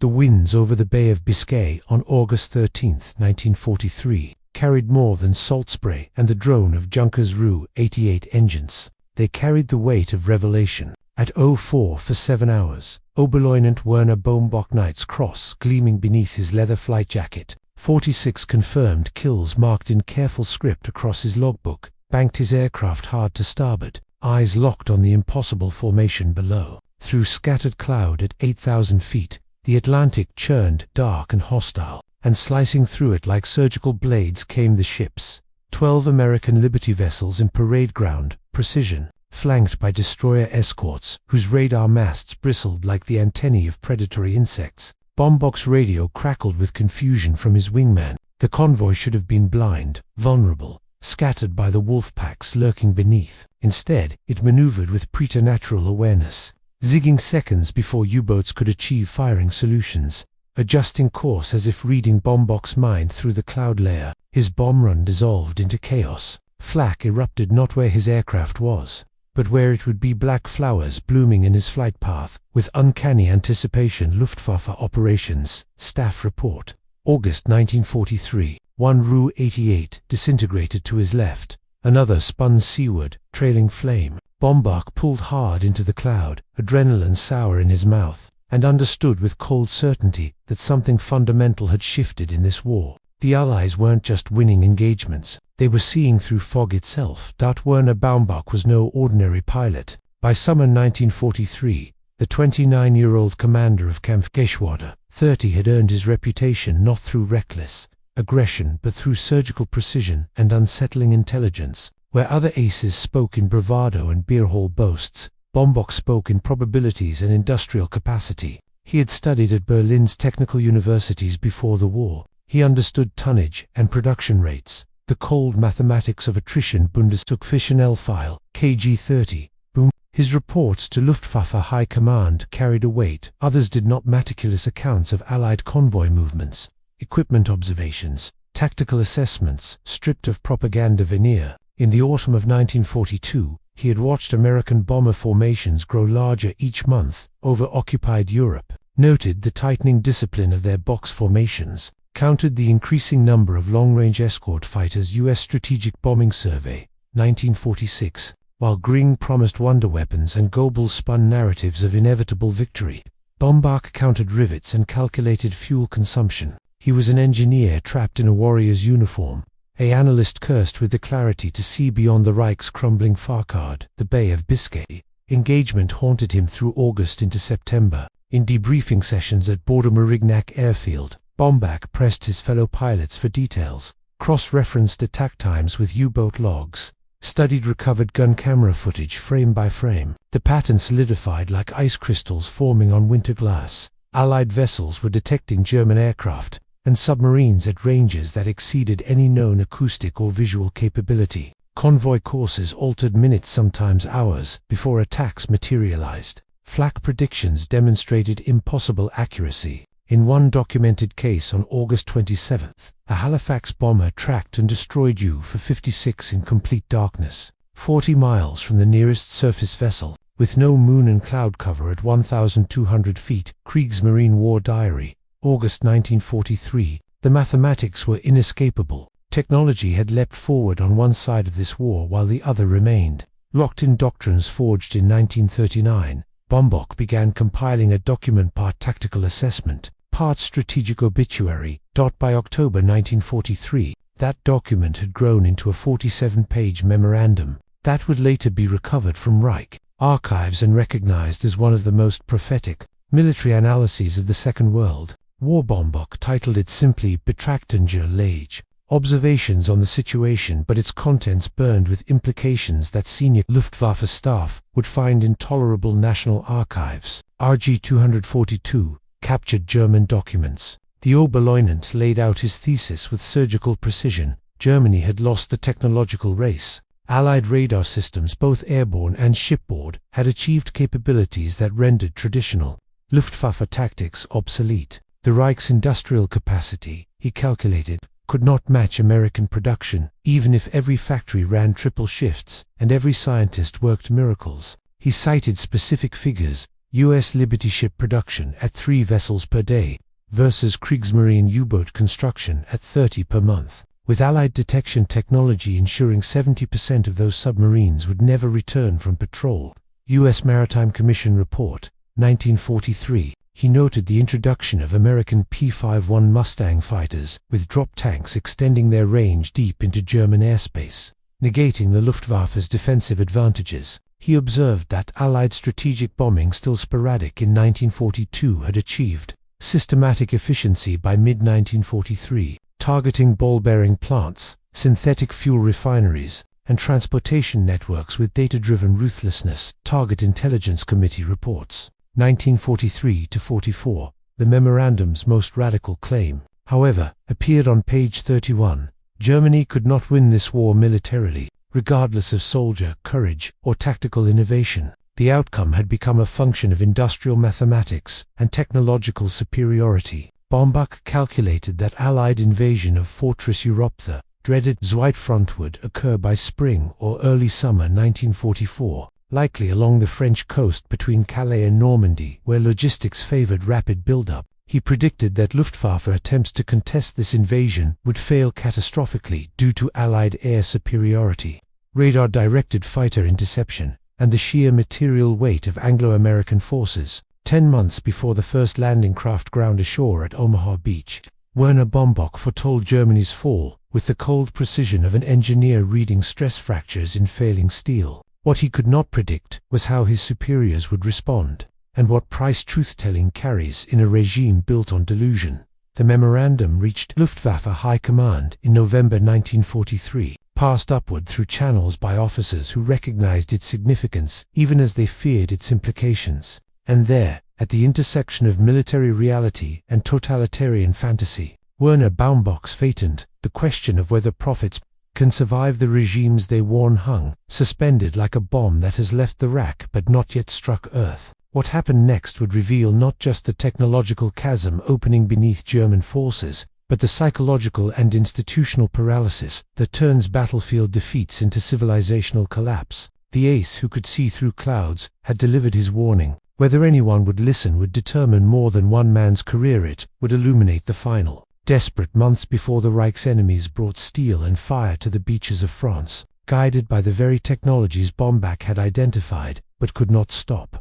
The winds over the Bay of Biscay on August 13, 1943, carried more than salt spray and the drone of Junkers Ru-88 engines. They carried the weight of revelation. At 04 for 7 hours, Oberleutnant Werner Baumbach Knight's cross gleaming beneath his leather flight jacket. 46 confirmed kills marked in careful script across his logbook, banked his aircraft hard to starboard, eyes locked on the impossible formation below. Through scattered cloud at 8,000 feet, the Atlantic churned, dark and hostile, and slicing through it like surgical blades came the ships. 12 American Liberty vessels in parade ground, precision, flanked by destroyer escorts, whose radar masts bristled like the antennae of predatory insects. Baumbach's radio crackled with confusion from his wingman. The convoy should have been blind, vulnerable, scattered by the wolf packs lurking beneath. Instead, it maneuvered with preternatural awareness, zigging seconds before U-boats could achieve firing solutions, adjusting course as if reading Baumbach's mind through the cloud layer. His bomb run dissolved into chaos. Flak erupted not where his aircraft was, but where it would be black flowers blooming in his flight path. With uncanny anticipation, Luftwaffe operations, staff report. August 1943, one Ru-88 disintegrated to his left, another spun seaward, trailing flame. Baumbach pulled hard into the cloud, adrenaline sour in his mouth, and understood with cold certainty that something fundamental had shifted in this war. The Allies weren't just winning engagements, they were seeing through fog itself. Werner Baumbach was no ordinary pilot. By summer 1943, the 29-year-old commander of Kampfgeschwader 30 had earned his reputation not through reckless aggression but through surgical precision and unsettling intelligence. Where other aces spoke in bravado and beer hall boasts, Baumbach spoke in probabilities and industrial capacity. He had studied at Berlin's technical universities before the war. He understood tonnage and production rates, the cold mathematics of attrition. Bundeszugfischenel file, KG-30, boom. His reports to Luftwaffe High Command carried a weight. Others did not. Meticulous accounts of Allied convoy movements, equipment observations, tactical assessments, stripped of propaganda veneer. In the autumn of 1942, he had watched American bomber formations grow larger each month over occupied Europe, noted the tightening discipline of their box formations, counted the increasing number of long-range escort fighters. U.S. Strategic Bombing Survey, 1946, while Gring promised wonder weapons and Goebbels spun narratives of inevitable victory. Baumbach counted rivets and calculated fuel consumption. He was an engineer trapped in a warrior's uniform, an analyst cursed with the clarity to see beyond the Reich's crumbling facade. The Bay of Biscay engagement haunted him through August into September. In debriefing sessions at Bordeaux-Marignac airfield, Baumbach pressed his fellow pilots for details, cross-referenced attack times with U-boat logs, studied recovered gun camera footage frame by frame. The pattern solidified like ice crystals forming on winter glass. Allied vessels were detecting German aircraft and submarines at ranges that exceeded any known acoustic or visual capability. Convoy courses altered minutes, sometimes hours, before attacks materialized. Flak predictions demonstrated impossible accuracy. In one documented case on August 27th, a Halifax bomber tracked and destroyed U-56 in complete darkness, 40 miles from the nearest surface vessel, with no moon and cloud cover at 1,200 feet. Kriegsmarine War Diary, August 1943. The mathematics were inescapable. Technology had leapt forward on one side of this war while the other remained. Locked in doctrines forged in 1939, Baumbach began compiling a document, part tactical assessment, part strategic obituary. By October 1943, that document had grown into a 47-page memorandum that would later be recovered from Reich archives and recognized as one of the most prophetic military analyses of the Second World War. Baumbach titled it simply Betrachtunge Lage, observations on the situation, but its contents burned with implications that senior Luftwaffe staff would find intolerable. National Archives, RG 242, captured German documents. The Oberleutnant laid out his thesis with surgical precision. Germany had lost the technological race. Allied radar systems, both airborne and shipboard, had achieved capabilities that rendered traditional Luftwaffe tactics obsolete. The Reich's industrial capacity, he calculated, could not match American production, even if every factory ran triple shifts and every scientist worked miracles. He cited specific figures: U.S. Liberty ship production at 3 vessels per day versus Kriegsmarine U-boat construction at 30 per month, with Allied detection technology ensuring 70% of those submarines would never return from patrol. U.S. Maritime Commission Report, 1943. He noted the introduction of American P-51 Mustang fighters, with drop tanks extending their range deep into German airspace, negating the Luftwaffe's defensive advantages. He observed that Allied strategic bombing, still sporadic in 1942, had achieved systematic efficiency by mid-1943, targeting ball-bearing plants, synthetic fuel refineries, and transportation networks with data-driven ruthlessness. Target Intelligence Committee reports. 1943-44. The memorandum's most radical claim, however, appeared on page 31. Germany could not win this war militarily, regardless of soldier courage or tactical innovation. The outcome had become a function of industrial mathematics and technological superiority. Baumbach calculated that Allied invasion of Fortress Europe, the dreaded Zweitfront, would occur by spring or early summer 1944, likely along the French coast between Calais and Normandy, where logistics favored rapid build-up. He predicted that Luftwaffe attempts to contest this invasion would fail catastrophically due to Allied air superiority, radar-directed fighter interception, and the sheer material weight of Anglo-American forces. 10 months before the first landing craft ground ashore at Omaha Beach, Werner Baumbach foretold Germany's fall with the cold precision of an engineer reading stress fractures in failing steel. What he could not predict was how his superiors would respond, and what price truth-telling carries in a regime built on delusion. The memorandum reached Luftwaffe High Command in November 1943, passed upward through channels by officers who recognized its significance even as they feared its implications. And there, at the intersection of military reality and totalitarian fantasy, Werner Baumbach's patent, the question of whether prophets can survive the regimes they warn, hung suspended like a bomb that has left the rack but not yet struck Earth. What happened next would reveal not just the technological chasm opening beneath German forces, but the psychological and institutional paralysis that turns battlefield defeats into civilizational collapse. The ace who could see through clouds had delivered his warning. Whether anyone would listen would determine more than one man's career. It would illuminate the final, desperate months before the Reich's enemies brought steel and fire to the beaches of France, guided by the very technologies Baumbach had identified, but could not stop.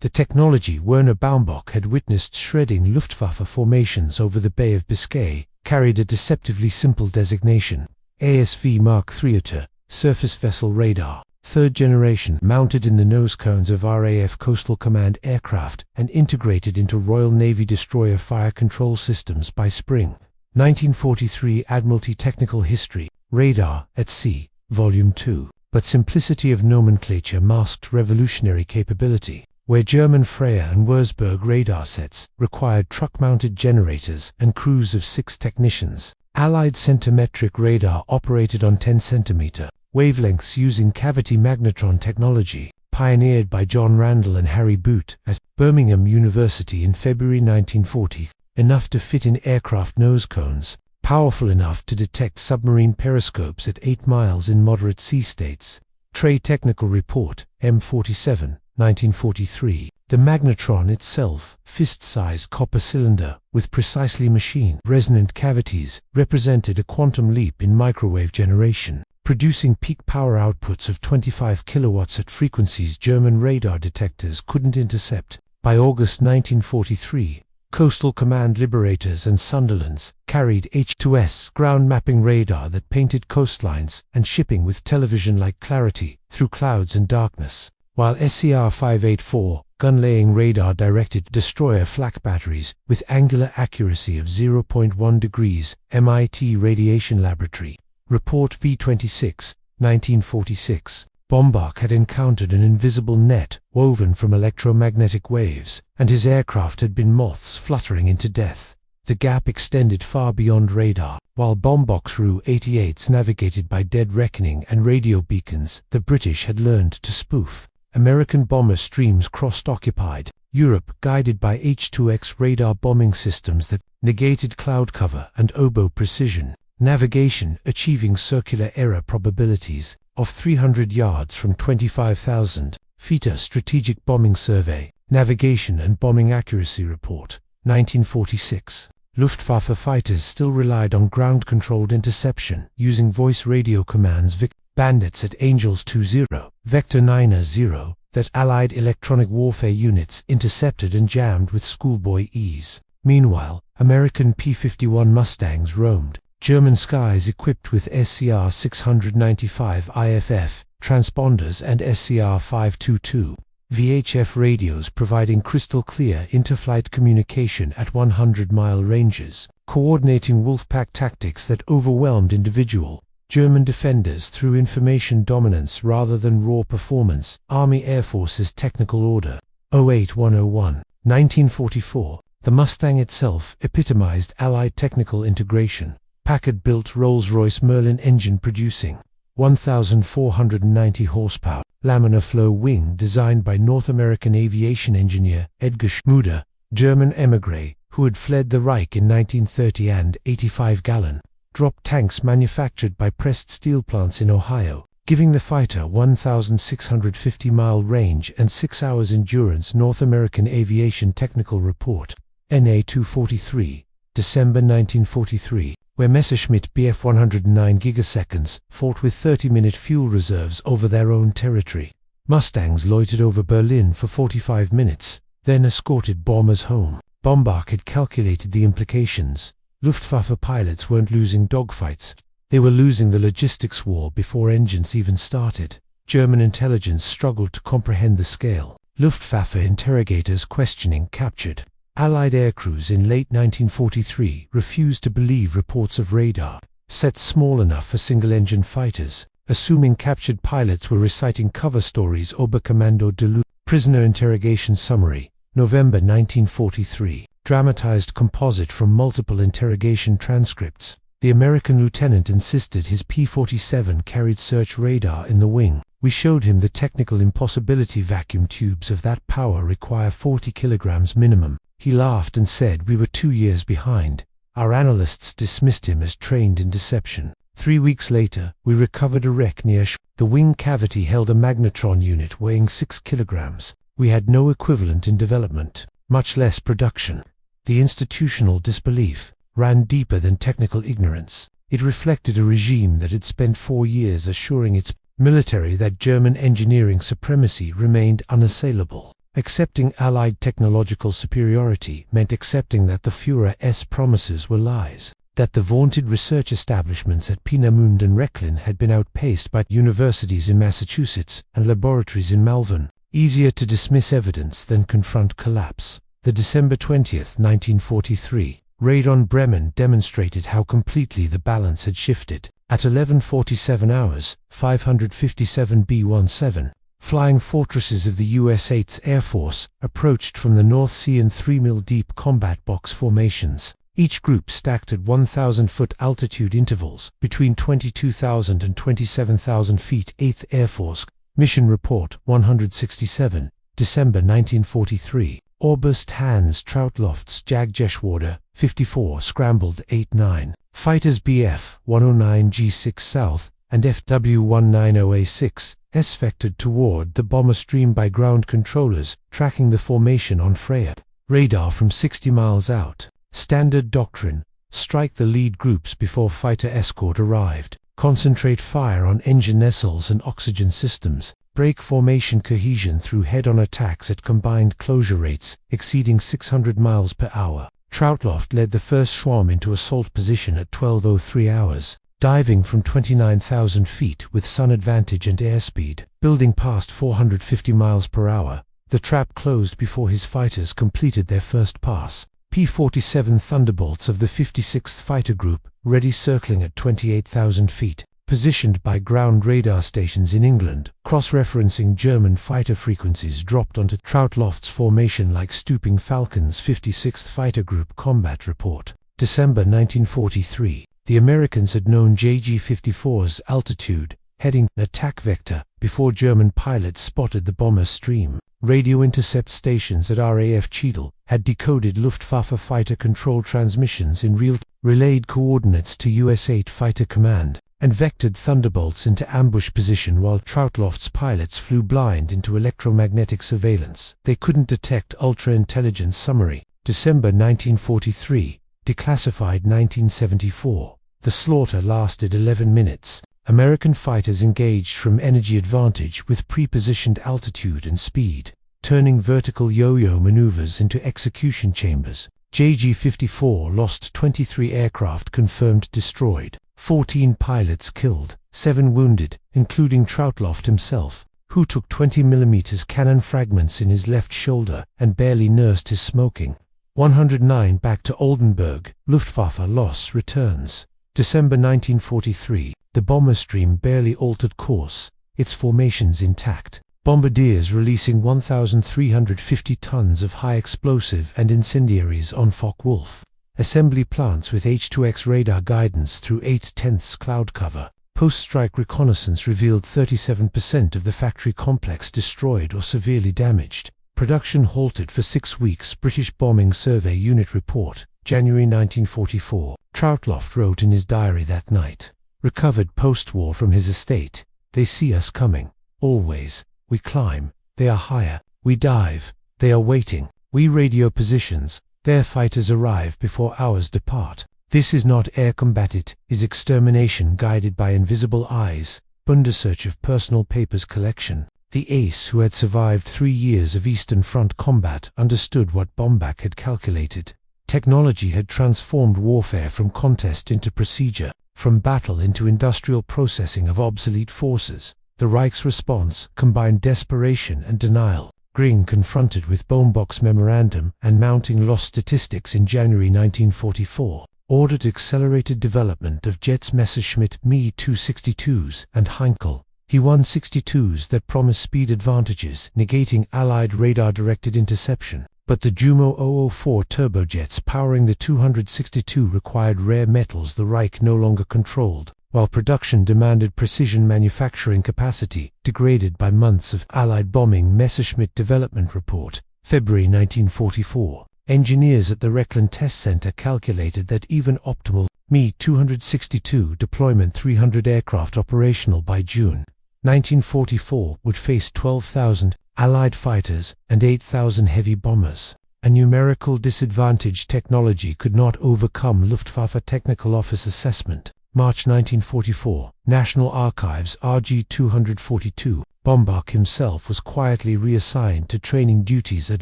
The technology Werner Baumbach had witnessed shredding Luftwaffe formations over the Bay of Biscay carried a deceptively simple designation: ASV Mark III, surface vessel radar, third generation, mounted in the nose cones of RAF Coastal Command aircraft and integrated into Royal Navy destroyer fire control systems by spring. 1943 Admiralty Technical History, Radar at Sea, Volume 2. But simplicity of nomenclature masked revolutionary capability. Where German Freya and Wurzburg radar sets required truck-mounted generators and crews of 6 technicians, Allied centimetric radar operated on 10 centimeter wavelengths using cavity magnetron technology, pioneered by John Randall and Harry Boot at Birmingham University in February 1940, enough to fit in aircraft nose cones, powerful enough to detect submarine periscopes at 8 miles in moderate sea states. Trade Technical Report, M47, 1943. The magnetron itself, fist-sized copper cylinder with precisely machined resonant cavities, represented a quantum leap in microwave generation, producing peak power outputs of 25 kilowatts at frequencies German radar detectors couldn't intercept. By August 1943, Coastal Command Liberators and Sunderlands carried H2S ground mapping radar that painted coastlines and shipping with television-like clarity through clouds and darkness, while SCR 584 gun-laying radar directed destroyer flak batteries with angular accuracy of 0.1 degrees. MIT Radiation Laboratory. Report V26, 1946. Baumbach had encountered an invisible net woven from electromagnetic waves, and his aircraft had been moths fluttering into death. The gap extended far beyond radar. While Baumbach's Ru-88s navigated by dead reckoning and radio beacons, the British had learned to spoof. American bomber streams crossed occupied Europe, guided by H-2X radar bombing systems that negated cloud cover and oboe precision. Navigation achieving circular error probabilities of 300 yards from 25,000 feet. A strategic bombing survey Navigation and Bombing Accuracy Report, 1946. Luftwaffe fighters still relied on ground-controlled interception, using voice radio commands Bandits at Angels 20, Vector 90, that Allied electronic warfare units intercepted and jammed with schoolboy ease. Meanwhile, American P-51 Mustangs roamed German skies equipped with SCR 695 IFF transponders and SCR 522 VHF radios, providing crystal-clear interflight communication at 100-mile ranges, coordinating Wolfpack tactics that overwhelmed individual German defenders through information dominance rather than raw performance. Army Air Force's Technical Order 08101, 1944. The Mustang itself epitomized Allied technical integration. Packard-built Rolls-Royce Merlin engine producing 1,490 horsepower. Laminar flow wing designed by North American aviation engineer Edgar Schmuder, German émigré who had fled the Reich in 1930, and 85-gallon drop tanks manufactured by pressed steel plants in Ohio, giving the fighter 1,650-mile range and 6 hours endurance. North American Aviation Technical Report, NA 243, December 1943, where Messerschmitt Bf 109 gigaseconds fought with 30-minute fuel reserves over their own territory. Mustangs loitered over Berlin for 45 minutes, then escorted bombers home. Baumbach had calculated the implications. Luftwaffe pilots weren't losing dogfights, they were losing the logistics war before engines even started. German intelligence struggled to comprehend the scale. Luftwaffe interrogators questioning captured Allied aircrews in late 1943 refused to believe reports of radar sets small enough for single-engine fighters, assuming captured pilots were reciting cover stories. Oberkommando de Luft. Prisoner interrogation summary, November 1943. Dramatized composite from multiple interrogation transcripts. The American lieutenant insisted his P-47 carried search radar in the wing. We showed him the technical impossibility. Vacuum tubes of that power require 40 kilograms minimum. He laughed and said we were 2 years behind. Our analysts dismissed him as trained in deception. 3 weeks later, we recovered a wreck near The wing cavity held a magnetron unit weighing 6 kilograms. We had no equivalent in development, much less production. The institutional disbelief ran deeper than technical ignorance. It reflected a regime that had spent 4 years assuring its military that German engineering supremacy remained unassailable. Accepting Allied technological superiority meant accepting that the Führer's promises were lies, that the vaunted research establishments at Peenemünde and Rechlin had been outpaced by universities in Massachusetts and laboratories in Malvern. Easier to dismiss evidence than confront collapse. The December 20, 1943, raid on Bremen demonstrated how completely the balance had shifted. At 11:47 hours, 557 B-17, flying fortresses of the U.S. 8th Air Force, approached from the North Sea in 3 mil deep combat box formations. Each group stacked at 1,000-foot altitude intervals, between 22,000 and 27,000 feet. 8th Air Force, Mission Report 167, December 1943. Oberst Hans Troutlofts Jagdgeschwader, 54, scrambled 8-9. Fighters Bf 109 G6 South and FW190A6 S-vectored toward the bomber stream by ground controllers, tracking the formation on Freya. Radar from 60 miles out. Standard doctrine: strike the lead groups before fighter escort arrived. Concentrate fire on engine nacelles and oxygen systems. Break formation cohesion through head-on attacks at combined closure rates exceeding 600 miles per hour. Troutloft led the first Schwarm into assault position at 12:03 hours, diving from 29,000 feet with sun advantage and airspeed. Building past 450 miles per hour, the trap closed before his fighters completed their first pass. P-47 Thunderbolts of the 56th Fighter Group, ready circling at 28,000 feet, positioned by ground radar stations in England, cross-referencing German fighter frequencies, dropped onto Troutloft's formation like stooping falcons. 56th Fighter Group Combat Report, December 1943. The Americans had known JG-54's altitude, heading attack vector, before German pilots spotted the bomber stream. radio intercept stations at RAF Cheadle had decoded Luftwaffe fighter control transmissions in real-time, relayed coordinates to US-8 Fighter Command, and vectored thunderbolts into ambush position while Troutloft's pilots flew blind into electromagnetic surveillance. They couldn't detect ultra-intelligence summary. December 1943, declassified 1974. The slaughter lasted 11 minutes. American fighters engaged from energy advantage with pre-positioned altitude and speed, turning vertical yo-yo maneuvers into execution chambers. JG-54 lost 23 aircraft confirmed destroyed, 14 pilots killed, 7 wounded, including Troutloft himself, who took 20mm cannon fragments in his left shoulder and barely nursed his smoking. 109 back to Oldenburg. Luftwaffe loss returns. December 1943. The bomber stream barely altered course, its formations intact. Bombardiers releasing 1,350 tons of high explosive and incendiaries on Focke-Wulf. Assembly plants with H2X radar guidance through 8/10 cloud cover. Post-strike reconnaissance revealed 37% of the factory complex destroyed or severely damaged. Production halted for 6 weeks. British Bombing Survey Unit Report, January 1944. Troutloft wrote in his diary that night. Recovered post-war from his estate. They see us coming. Always. We climb. They are higher. We dive. They are waiting. We radio positions. Their fighters arrive before ours depart. This is not air combat, it is extermination guided by invisible eyes. Bundesearch of personal papers collection. The ace who had survived 3 years of Eastern Front combat understood what Baumbach had calculated. Technology had transformed warfare from contest into procedure, from battle into industrial processing of obsolete forces. The Reich's response combined desperation and denial. Gring, confronted with Baumbach's memorandum and mounting loss statistics in January 1944, ordered accelerated development of jets Messerschmitt Me-262s and Heinkel. He won 62s that promised speed advantages, negating Allied radar-directed interception. But the Jumo 004 turbojets powering the 262 required rare metals the Reich no longer controlled, while production demanded precision manufacturing capacity, degraded by months of Allied bombing. Messerschmitt Development Report, February 1944. Engineers at the Reckland Test Center calculated that even optimal Me-262 deployment 300 aircraft operational by June 1944 would face 12,000 Allied fighters and 8,000 heavy bombers. A numerical disadvantage technology could not overcome. Luftwaffe Technical Office Assessment, March 1944. National Archives, RG 242. Baumbach himself was quietly reassigned to training duties at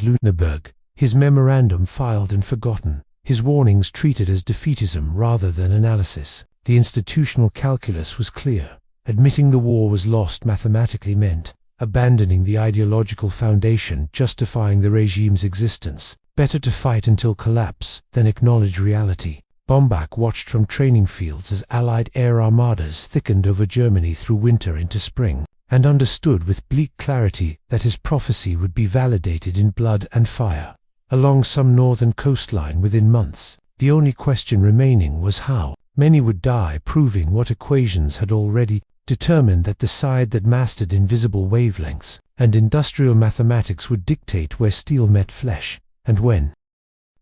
Lüneburg. His memorandum filed and forgotten. His warnings treated as defeatism rather than analysis. The institutional calculus was clear. Admitting the war was lost mathematically meant abandoning the ideological foundation justifying the regime's existence. Better to fight until collapse than acknowledge reality. Baumbach watched from training fields as Allied air armadas thickened over Germany through winter into spring, and understood with bleak clarity that his prophecy would be validated in blood and fire. Along some northern coastline within months, the only question remaining was how. Many would die, proving what equations had already determined that the side that mastered invisible wavelengths and industrial mathematics would dictate where steel met flesh, and when.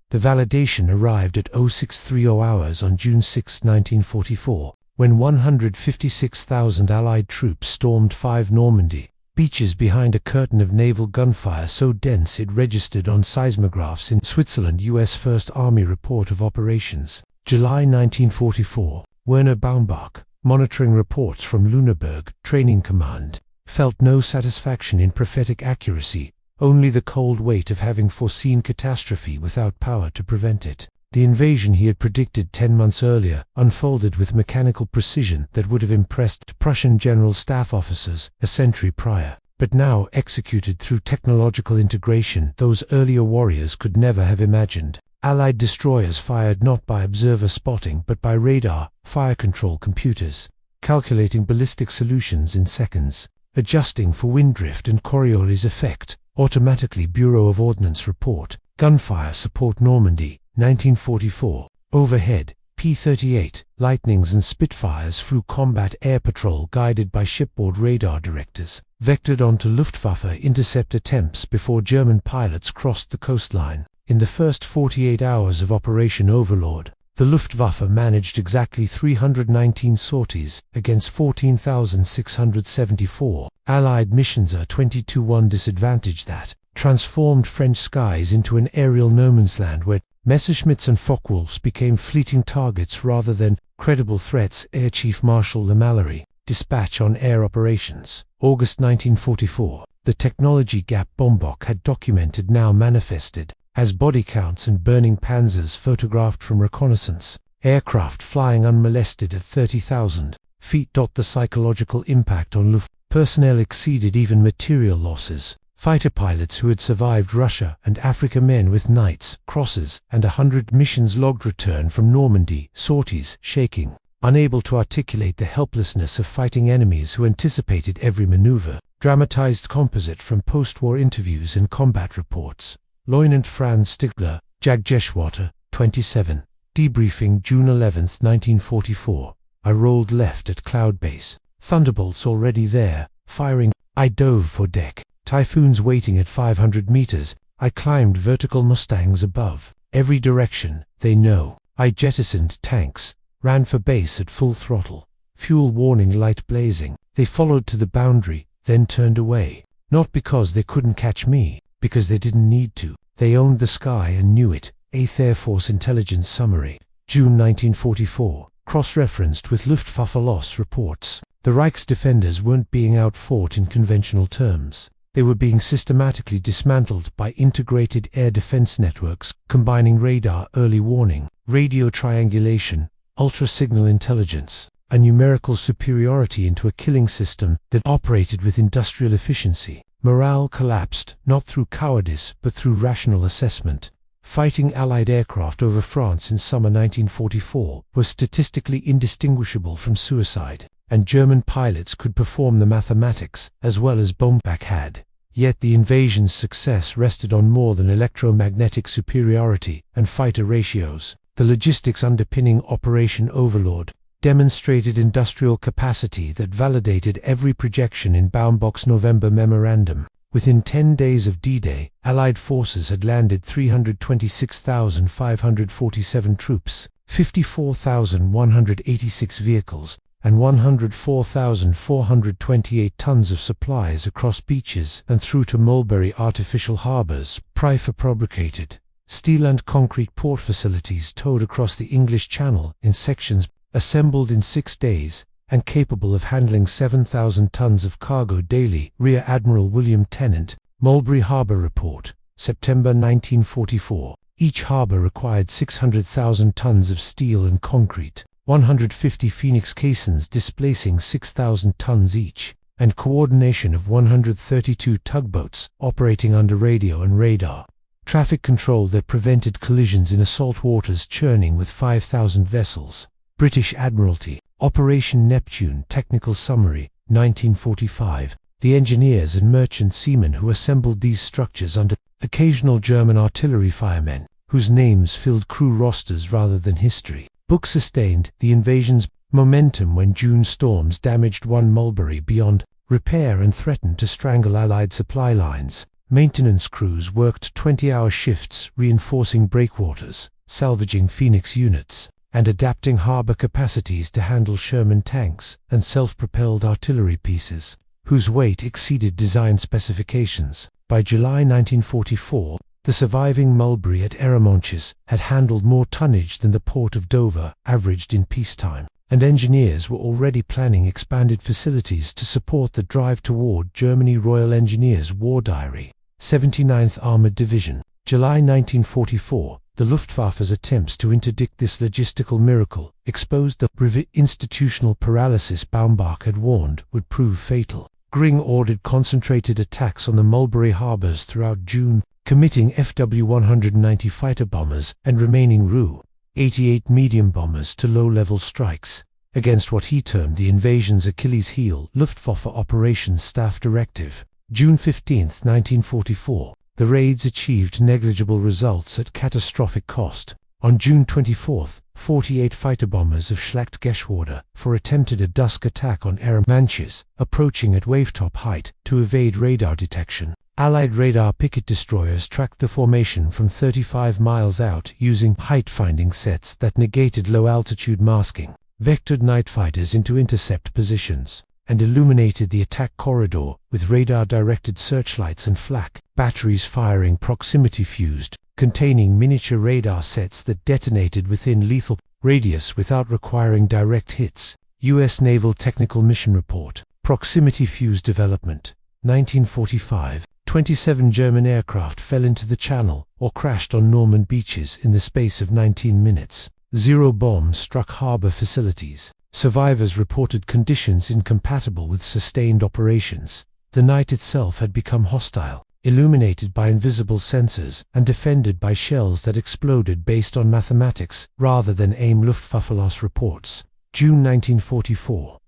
The validation arrived at 0630 hours on June 6, 1944, when 156,000 Allied troops stormed 5 Normandy beaches behind a curtain of naval gunfire so dense it registered on seismographs in Switzerland. U.S. First Army Report of Operations, July 1944. Werner Baumbach, monitoring reports from Lüneburg Training Command, felt no satisfaction in prophetic accuracy, only the cold weight of having foreseen catastrophe without power to prevent it. The invasion he had predicted 10 months earlier unfolded with mechanical precision that would have impressed Prussian general staff officers a century prior, but now executed through technological integration those earlier warriors could never have imagined. Allied destroyers fired not by observer spotting but by radar, fire control computers, calculating ballistic solutions in seconds, adjusting for wind drift and Coriolis effect, automatically. Bureau of Ordnance Report, Gunfire Support Normandy, 1944. Overhead, P-38, Lightnings and Spitfires flew combat air patrol guided by shipboard radar directors, vectored onto Luftwaffe intercept attempts before German pilots crossed the coastline. In the first 48 hours of Operation Overlord, the Luftwaffe managed exactly 319 sorties against 14,674. Allied missions a 20-1 disadvantage that transformed French skies into an aerial no man's land where Messerschmitts and Focke-Wulfs became fleeting targets rather than credible threats. Air Chief Marshal LeMallory, Dispatch on Air Operations, August 1944. The technology gap Baumbach had documented now manifested, as body counts and burning panzers photographed from reconnaissance, aircraft flying unmolested at 30,000 feet. The psychological impact on Luftwaffe personnel exceeded even material losses. Fighter pilots who had survived Russia and Africa, men with knights, crosses, and 100 missions logged return from Normandy sorties shaking, unable to articulate the helplessness of fighting enemies who anticipated every maneuver. Dramatized composite from post-war interviews and combat reports. Lieutenant Franz Stigler, Jagdgeschwader, 27. Debriefing June 11, 1944. I rolled left at Cloud Base. Thunderbolts already there, firing. I dove for deck. Typhoons waiting at 500 meters. I climbed vertical Mustangs above. Every direction, they know. I jettisoned tanks, ran for base at full throttle. Fuel warning light blazing. They followed to the boundary, then turned away. Not because they couldn't catch me, because they didn't need to. They owned the sky and knew it. 8th Air Force Intelligence Summary, June 1944. Cross-referenced with Luftwaffe loss reports. The Reich's defenders weren't being outfought in conventional terms. They were being systematically dismantled by integrated air defense networks, combining radar early warning, radio triangulation, ultra-signal intelligence, a numerical superiority into a killing system that operated with industrial efficiency. Morale collapsed, not through cowardice but through rational assessment. Fighting Allied aircraft over France in summer 1944 was statistically indistinguishable from suicide, and German pilots could perform the mathematics as well as Baumbach had. Yet the invasion's success rested on more than electromagnetic superiority and fighter ratios. The logistics underpinning Operation Overlord demonstrated industrial capacity that validated every projection in Baumbach's November memorandum. Within 10 days of D-Day, Allied forces had landed 326,547 troops, 54,186 vehicles, and 104,428 tons of supplies across beaches and through to Mulberry artificial harbors, prefabricated steel and concrete port facilities towed across the English Channel in sections, assembled in 6 days, and capable of handling 7,000 tons of cargo daily. Rear Admiral William Tennant, Mulberry Harbor Report, September 1944. Each harbor required 600,000 tons of steel and concrete, 150 Phoenix caissons displacing 6,000 tons each, and coordination of 132 tugboats operating under radio and radar. Traffic control that prevented collisions in assault waters churning with 5,000 vessels. British Admiralty, Operation Neptune Technical Summary, 1945. The engineers and merchant seamen who assembled these structures under occasional German artillery firemen, whose names filled crew rosters rather than history. Book sustained the invasion's momentum when June storms damaged one Mulberry beyond repair and threatened to strangle Allied supply lines. Maintenance crews worked 20-hour shifts reinforcing breakwaters, salvaging Phoenix units, and adapting harbor capacities to handle Sherman tanks and self-propelled artillery pieces, whose weight exceeded design specifications. By July 1944, the surviving Mulberry at Erremonches had handled more tonnage than the port of Dover averaged in peacetime, and engineers were already planning expanded facilities to support the drive toward Germany. Royal Engineers War Diary, 79th Armored Division, July 1944. The Luftwaffe's attempts to interdict this logistical miracle exposed the institutional paralysis Baumbach had warned would prove fatal. Gring ordered concentrated attacks on the Mulberry harbors throughout June, committing FW-190 fighter bombers and remaining Ru-88 medium bombers to low-level strikes, against what he termed the invasion's Achilles heel. Luftwaffe Operations Staff Directive, June 15, 1944. The raids achieved negligible results at catastrophic cost. On June 24, 48 fighter bombers of Schlachtgeschwader attempted a dusk attack on Manches, approaching at wavetop height to evade radar detection. Allied radar picket destroyers tracked the formation from 35 miles out using height-finding sets that negated low-altitude masking, vectored night fighters into intercept positions, and illuminated the attack corridor with radar-directed searchlights and flak batteries firing proximity-fused, containing miniature radar sets that detonated within lethal radius without requiring direct hits. U.S. Naval Technical Mission Report. Proximity-fused development. 1945. 27 German aircraft fell into the Channel or crashed on Norman beaches in the space of 19 minutes. 0 bombs struck harbor facilities. Survivors reported conditions incompatible with sustained operations. The night itself had become hostile, illuminated by invisible sensors and defended by shells that exploded based on mathematics rather than aim. Luftwaffe loss reports. June 1944.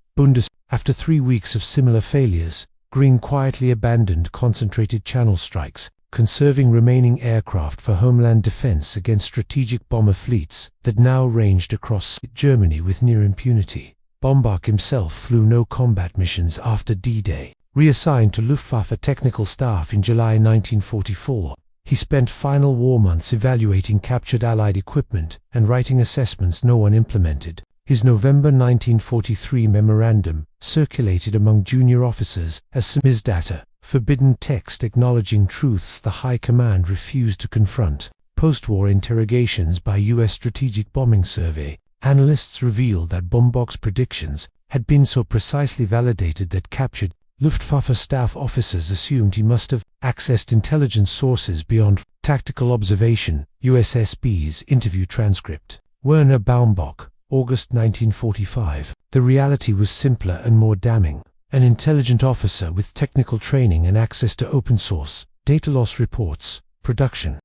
After 3 weeks of similar failures, Green quietly abandoned concentrated Channel strikes, conserving remaining aircraft for homeland defense against strategic bomber fleets that now ranged across Germany with near impunity. Baumbach himself flew no combat missions after D-Day. Reassigned to Luftwaffe technical staff in July 1944, he spent final war months evaluating captured Allied equipment and writing assessments no one implemented. His November 1943 memorandum, circulated among junior officers as misdata, forbidden text acknowledging truths the High Command refused to confront. Post-war interrogations by U.S. Strategic Bombing Survey analysts revealed that Baumbach's predictions had been so precisely validated that captured Luftwaffe staff officers assumed he must have accessed intelligence sources beyond tactical observation. USSB's interview transcript. Werner Baumbach, August 1945. The reality was simpler and more damning. An intelligent officer with technical training and access to open source data loss reports, production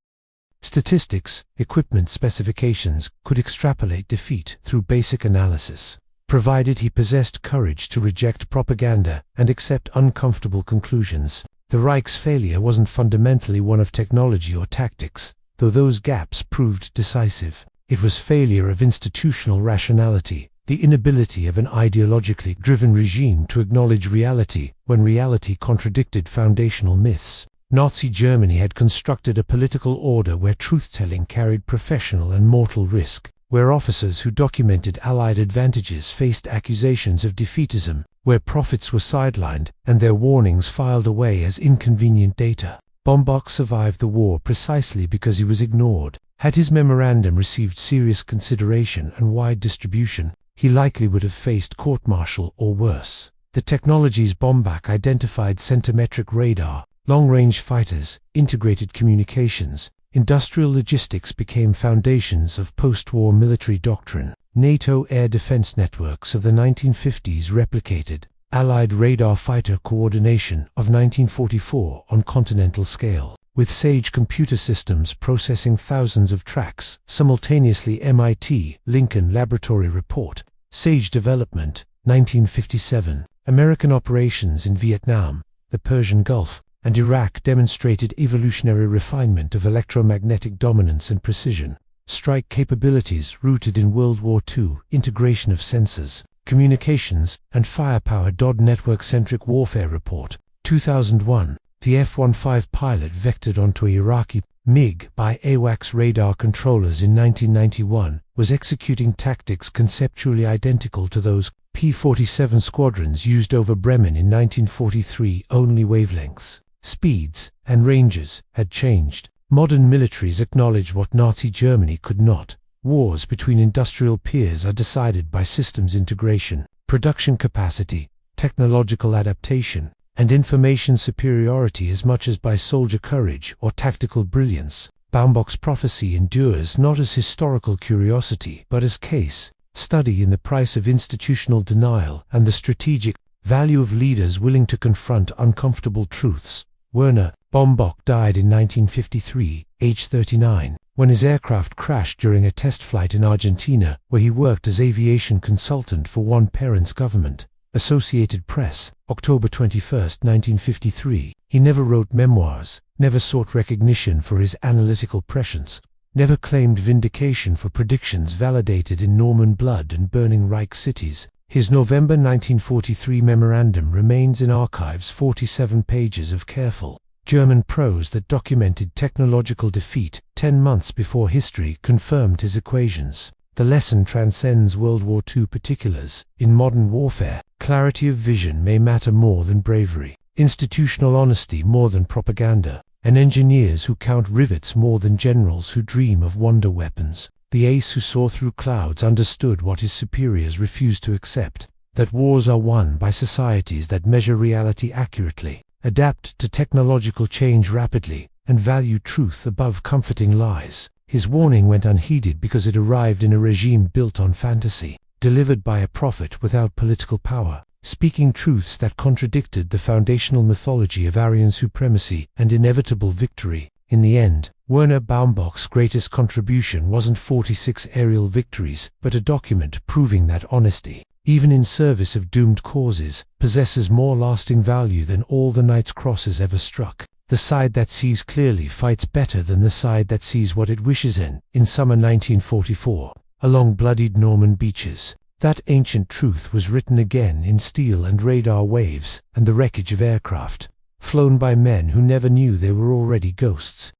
statistics, equipment specifications could extrapolate defeat through basic analysis, provided he possessed courage to reject propaganda and accept uncomfortable conclusions. The Reich's failure wasn't fundamentally one of technology or tactics, though those gaps proved decisive. It was failure of institutional rationality, the inability of an ideologically driven regime to acknowledge reality when reality contradicted foundational myths. Nazi Germany had constructed a political order where truth-telling carried professional and mortal risk, where officers who documented Allied advantages faced accusations of defeatism, where profits were sidelined and their warnings filed away as inconvenient data. Baumbach survived the war precisely because he was ignored. Had his memorandum received serious consideration and wide distribution, he likely would have faced court-martial or worse. The technologies Baumbach identified: centimetric radar, long-range fighters, integrated communications, industrial logistics became foundations of post-war military doctrine. NATO air defense networks of the 1950s replicated Allied radar fighter coordination of 1944 on continental scale, with SAGE computer systems processing thousands of tracks simultaneously. MIT Lincoln Laboratory Report. SAGE development, 1957. American operations in Vietnam, the Persian Gulf, and Iraq demonstrated evolutionary refinement of electromagnetic dominance and precision. Strike capabilities rooted in World War II, integration of sensors, communications, and firepower. Network-centric warfare report, 2001. The F-15 pilot vectored onto a Iraqi MiG by AWACS radar controllers in 1991 was executing tactics conceptually identical to those P-47 squadrons used over Bremen in 1943. Only wavelengths, speeds, and ranges had changed. Modern militaries acknowledge what Nazi Germany could not. Wars between industrial peers are decided by systems integration, production capacity, technological adaptation, and information superiority as much as by soldier courage or tactical brilliance. Baumbach's prophecy endures not as historical curiosity but as case study in the price of institutional denial and the strategic value of leaders willing to confront uncomfortable truths. Werner Baumbach died in 1953, age 39, when his aircraft crashed during a test flight in Argentina, where he worked as aviation consultant for one parent's government. Associated Press, October 21, 1953. He never wrote memoirs, never sought recognition for his analytical prescience. never claimed vindication for predictions validated in Norman blood and burning Reich cities. His November 1943 memorandum remains in archives, 47 pages of careful German prose that documented technological defeat 10 months before history confirmed his equations. The lesson transcends World War II particulars. In modern warfare, clarity of vision may matter more than bravery, institutional honesty more than propaganda, and engineers who count rivets more than generals who dream of wonder weapons. The ace who saw through clouds understood what his superiors refused to accept, that wars are won by societies that measure reality accurately, adapt to technological change rapidly, and value truth above comforting lies. His warning went unheeded because it arrived in a regime built on fantasy, delivered by a prophet without political power, speaking truths that contradicted the foundational mythology of Aryan supremacy and inevitable victory. In the end, Werner Baumbach's greatest contribution wasn't 46 aerial victories, but a document proving that honesty, even in service of doomed causes, possesses more lasting value than all the Knight's Crosses ever struck. The side that sees clearly fights better than the side that sees what it wishes in. In summer 1944, along bloodied Norman beaches, that ancient truth was written again in steel and radar waves and the wreckage of aircraft, flown by men who never knew they were already ghosts.